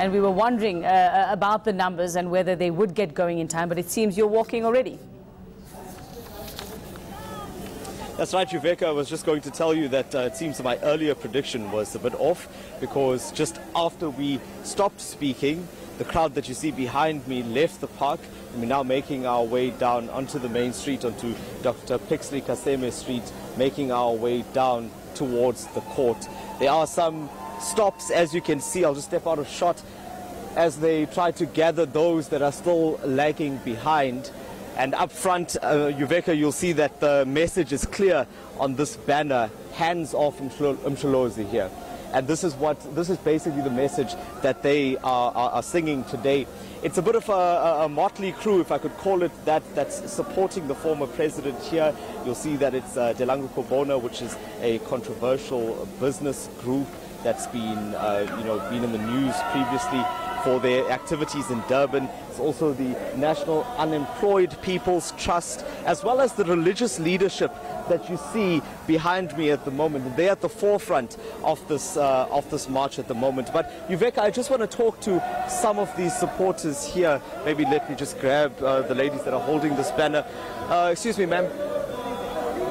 and we were wondering about the numbers and whether they would get going in time, but it seems you're walking already. That's right, Yuveka. I was just going to tell you that it seems my earlier prediction was a bit off, because just after we stopped speaking, the crowd that you see behind me left the park, and we're now making our way down onto the main street, onto Dr. Pixley Kaseme Street, making our way down towards the court. There are some stops, as you can see. I'll just step out of shot as they try to gather those that are still lagging behind. And up front, Yuveka, you'll see that the message is clear on this banner, hands off Msholozi here. And this is basically the message that they are singing today. It's a bit of a motley crew, if I could call it that, that's supporting the former president here. You'll see that it's Delangu Kobona, which is a controversial business group that's been, been in the news previously for their activities in Durban. It's also the National Unemployed People's Trust, as well as the religious leadership that you see behind me at the moment. They're at the forefront of this march at the moment. But Yuveka, I just want to talk to some of these supporters here. Maybe let me just grab the ladies that are holding this banner. Excuse me, ma'am.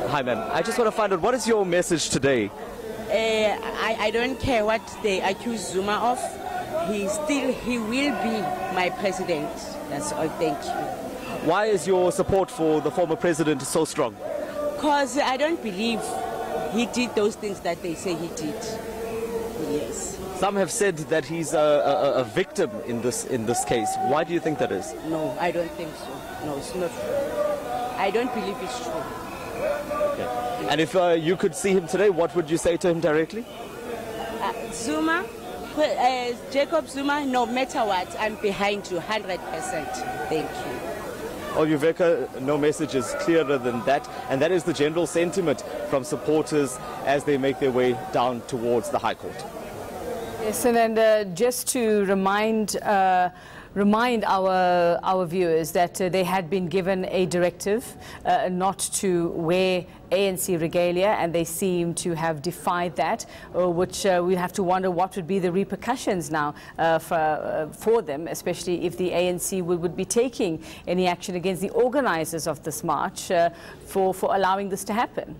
Hi, ma'am. I just want to find out, what is your message today? I don't care what they accuse Zuma of. He will be my president. That's all. Thank you. Why is your support for the former president so strong? Because I don't believe he did those things that they say he did. Yes. Some have said that he's a victim in this case. Why do you think that is? No, I don't think so. No, it's not true. I don't believe it's true. Okay. And if you could see him today, what would you say to him directly? Zuma, Jacob Zuma, no matter what, I'm behind you 100%. Thank you. Oh, Yuveka, no message is clearer than that, and that is the general sentiment from supporters as they make their way down towards the High Court. Yes, and just to remind our viewers that they had been given a directive not to wear ANC regalia, and they seem to have defied that, which we have to wonder what would be the repercussions now for them, especially if the ANC would be taking any action against the organizers of this march for allowing this to happen.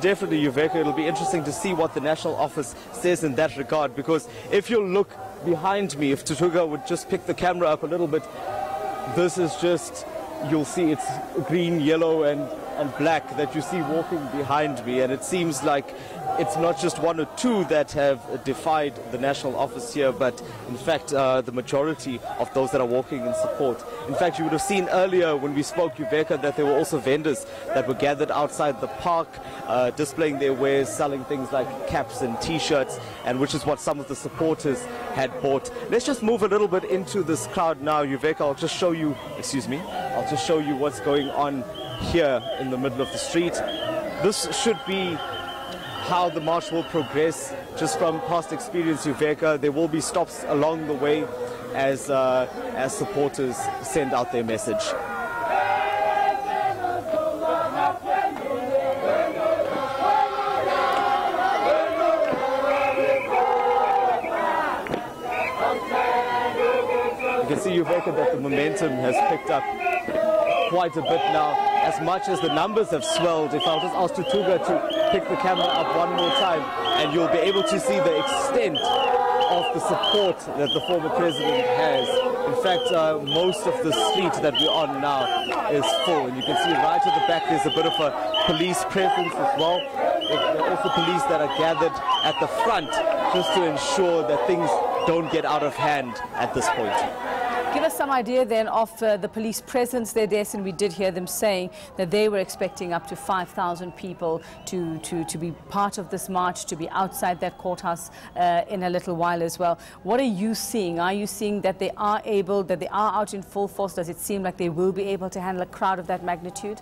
Definitely, Yuveka, it'll be interesting to see what the National Office says in that regard, because if you look behind me, if Tutuga would just pick the camera up a little bit, this is just, you'll see it's green, yellow and black that you see walking behind me, and it seems like it's not just one or two that have defied the National Office here, but in fact the majority of those that are walking in support. In fact, you would have seen earlier when we spoke, Yuveka, that there were also vendors that were gathered outside the park displaying their wares, selling things like caps and t-shirts, and which is what some of the supporters had bought. Let's just move a little bit into this crowd now, Yuveka. I'll just show you, I'll just show you what's going on here in the middle of the street. This should be how the march will progress. Just from past experience, Yuveka, there will be stops along the way as supporters send out their message. You can see, Yuveka, that the momentum has picked up quite a bit now. As much as the numbers have swelled, if I'll just ask Tutuga to pick the camera up one more time, and you'll be able to see the extent of the support that the former president has. In fact, most of the street that we're on now is full, and you can see right at the back there's a bit of a police presence as well. There are also police that are gathered at the front just to ensure that things don't get out of hand at this point. Give us some idea then of the police presence there, Dasen. We did hear them saying that they were expecting up to 5,000 people to be part of this march, to be outside that courthouse in a little while as well. What are you seeing? Are you seeing that they are out in full force? Does it seem like they will be able to handle a crowd of that magnitude?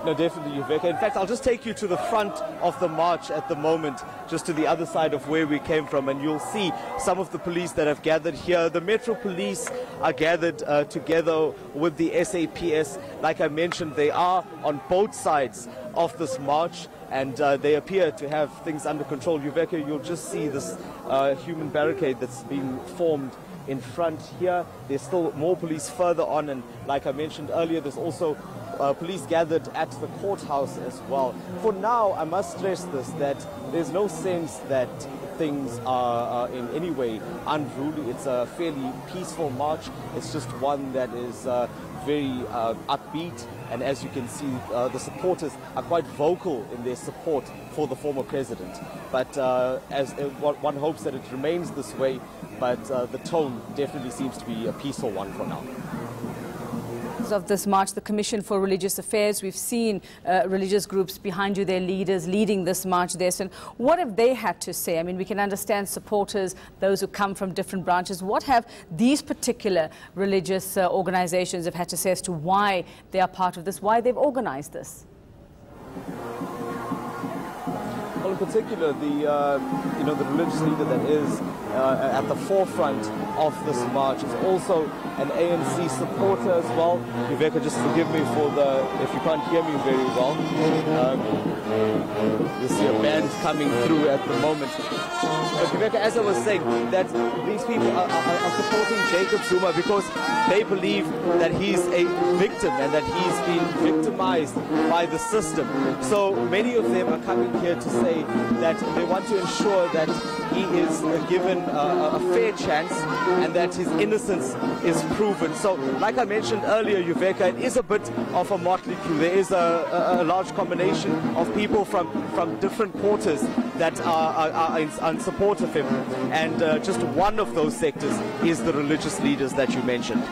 No, definitely, Yuveka. In fact, I'll just take you to the front of the march at the moment, just to the other side of where we came from, and you'll see some of the police that have gathered here. The Metro Police are gathered together with the SAPS. Like I mentioned, they are on both sides of this march. and they appear to have things under control. Yuveka, you'll just see this human barricade that's being formed in front here. There's still more police further on, and like I mentioned earlier, there's also police gathered at the courthouse as well. For now, I must stress this, that there's no sense that things are in any way unruly. It's a fairly peaceful march. It's just one that is very upbeat, and as you can see, the supporters are quite vocal in their support for the former president. But as one hopes that it remains this way, but the tone definitely seems to be a peaceful one for now. Of this march, the Commission for Religious Affairs, we've seen religious groups behind you, their leaders leading this march, Dasen. What have they had to say? I mean, we can understand supporters, those who come from different branches. What have these particular religious organizations have had to say as to why they are part of this, why they've organized this? Well, in particular, the religious leader that is at the forefront of this march is also an ANC supporter as well. Yuveka, just forgive me for if you can't hear me very well. You see a band coming through at the moment. But Yuveka, as I was saying, that these people are supporting Jacob Zuma because they believe that he's a victim and that he's been victimized by the system. So many of them are coming here to say that they want to ensure that he is given a fair chance and that his innocence is proven. So, like I mentioned earlier, Yuveka, it is a bit of a motley crew. There is a large combination of people from different quarters that are in support of him. And just one of those sectors is the religious leaders that you mentioned.